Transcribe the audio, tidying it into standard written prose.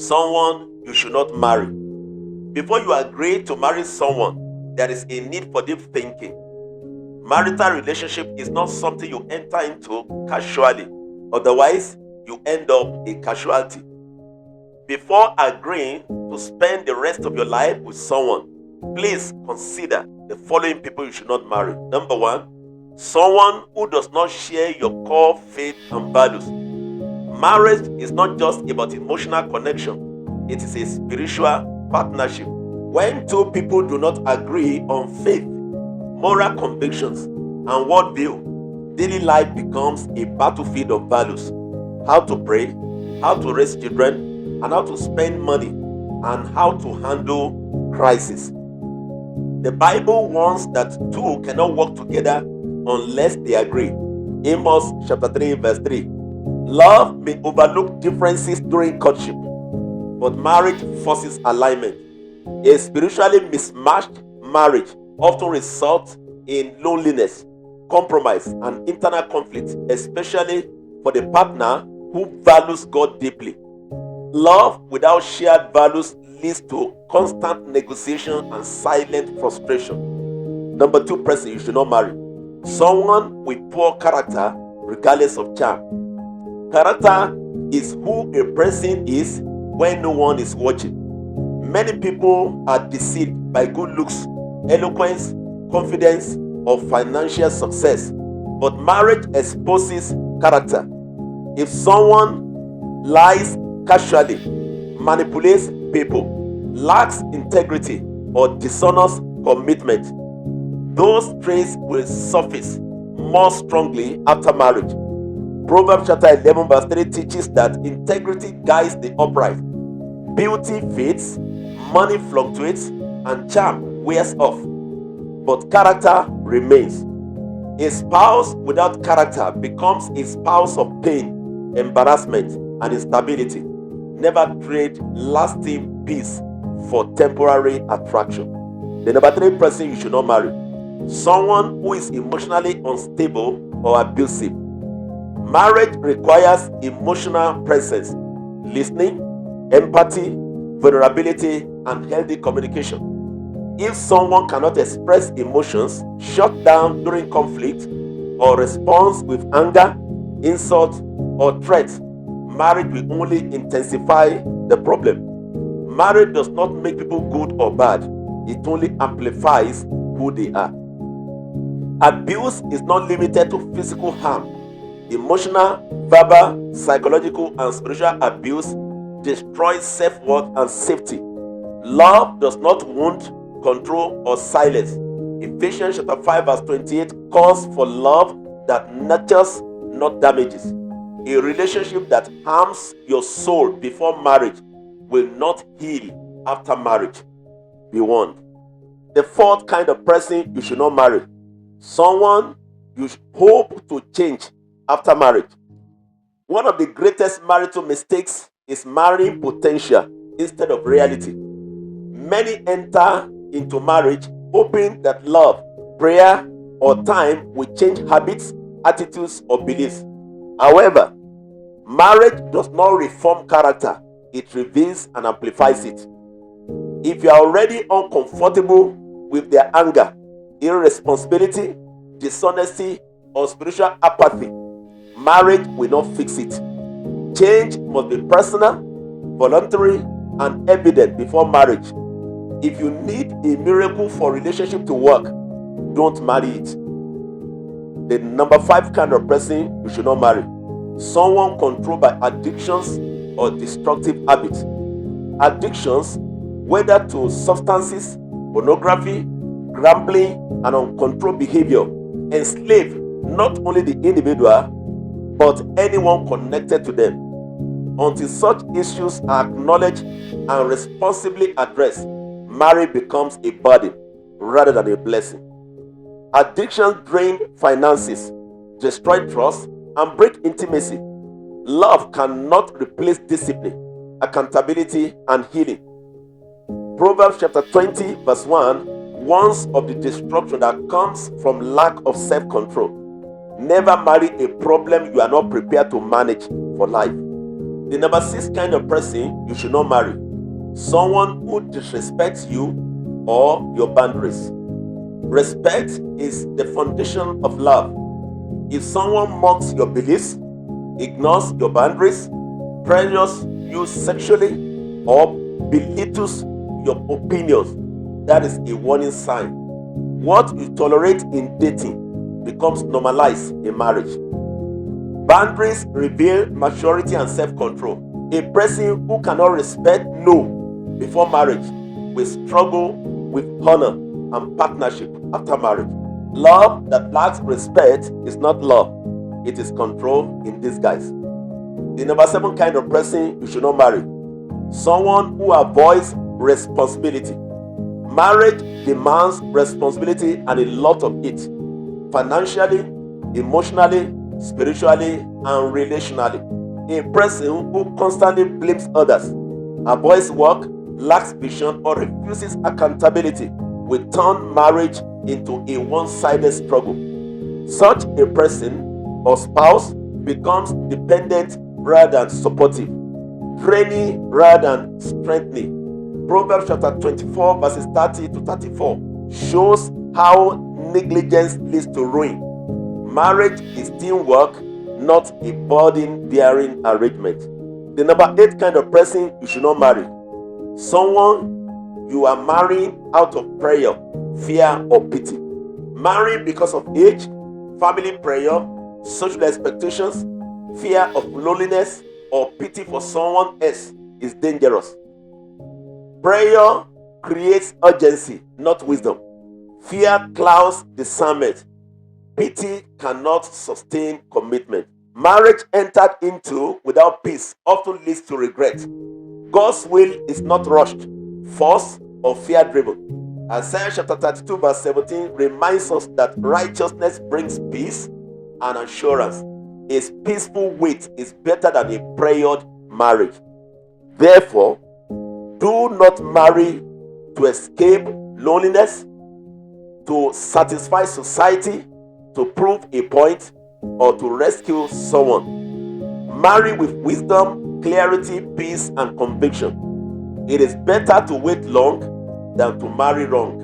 someone you should not marry. Before you agree to marry someone, there is a need for deep thinking. Marital relationship is not something you enter into casually. Otherwise, you end up a casualty. Before agreeing to spend the rest of your life with someone, please consider the following people you should not marry. Number one, someone who does not share your core faith and values. Marriage is not just about emotional connection, it is a spiritual partnership. When two people do not agree on faith, moral convictions, and worldview, daily life becomes a battlefield of values. How to pray, how to raise children, and how to spend money, and how to handle crisis. The Bible warns that two cannot work together unless they agree. Amos chapter 3, verse 3. Love may overlook differences during courtship, but marriage forces alignment. A spiritually mismatched marriage often results in loneliness, compromise, and internal conflict, especially for the partner who values God deeply. Love without shared values leads to constant negotiation and silent frustration. Number two person you should not marry. Someone with poor character, regardless of charm. Character is who a person is when no one is watching. Many people are deceived by good looks, eloquence, confidence, or financial success. But marriage exposes character. If someone lies casually, manipulates people, lacks integrity, or dishonors commitment, those traits will surface more strongly after marriage. Proverbs chapter 11 verse 3 teaches that integrity guides the upright. Beauty fades, money fluctuates, and charm wears off, but character remains. A spouse without character becomes a spouse of pain, embarrassment, and instability. Never trade lasting peace for temporary attraction. The number three person you should not marry. Someone who is emotionally unstable or abusive. Marriage requires emotional presence, listening, empathy, vulnerability, and healthy communication. If someone cannot express emotions, shut down during conflict, or responds with anger, insult, or threat, marriage will only intensify the problem. Marriage does not make people good or bad, it only amplifies who they are. Abuse is not limited to physical harm. Emotional, verbal, psychological, and spiritual abuse destroys self-worth and safety. Love does not wound, control, or silence. Ephesians chapter 5 verse 28 calls for love that nurtures, not damages. A relationship that harms your soul before marriage will not heal after marriage. Be warned. The fourth kind of person you should not marry. Someone you hope to change after marriage. One of the greatest marital mistakes is marrying potential instead of reality. Many enter into marriage hoping that love, prayer, or time will change habits, attitudes, or beliefs. However, marriage does not reform character, it reveals and amplifies it. If you are already uncomfortable with their anger, irresponsibility, dishonesty, or spiritual apathy, marriage will not fix it. Change must be personal, voluntary, and evident before marriage. If you need a miracle for relationship to work, don't marry it. The number five kind of person you should not marry. Someone controlled by addictions or destructive habits. Addictions, whether to substances, pornography, gambling, and uncontrolled behavior, enslave not only the individual but anyone connected to them. Until such issues are acknowledged and responsibly addressed, marriage becomes a burden rather than a blessing. Addictions drain finances, destroy trust, and break intimacy. Love cannot replace discipline, accountability, and healing. Proverbs chapter 20 verse 1 warns of the destruction that comes from lack of self-control. Never marry a problem you are not prepared to manage for life. The number 6 kind of person you should not marry: someone who disrespects you or your boundaries. Respect is the foundation of love. If someone mocks your beliefs, ignores your boundaries, pressures you sexually, or belittles your opinions, that is a warning sign. What you tolerate in dating becomes normalized in marriage. Boundaries reveal maturity and self-control. A person who cannot respect no before marriage will struggle with honor and partnership after marriage. Love that lacks respect is not love, it is control in disguise. The number 7 kind of person you should not marry: someone who avoids responsibility. Marriage demands responsibility and a lot of it, financially, emotionally, spiritually, and relationally. A person who constantly blames others, avoids work, lacks vision, or refuses accountability will turn marriage into a one-sided struggle. Such a person or spouse becomes dependent rather than supportive, draining rather than strengthening. Proverbs chapter 24 verses 30 to 34 shows how negligence leads to ruin. Marriage is teamwork, not a burden-bearing arrangement. The number 8 kind of person you should not marry: someone you are marrying out of prayer, fear, or pity. Marrying because of age, family prayer, social expectations, fear of loneliness, or pity for someone else is dangerous. Prayer creates urgency, not wisdom. Fear clouds discernment. Pity cannot sustain commitment. Marriage entered into without peace often leads to regret. God's will is not rushed, forced, or fear driven. Isaiah chapter 32 verse 17 reminds us that righteousness brings peace and assurance. A peaceful wait is better than a prayered marriage. Therefore, do not marry to escape loneliness, to satisfy society, to prove a point, or to rescue someone. Marry with wisdom, clarity, peace, and conviction. It is better to wait long than to marry wrong.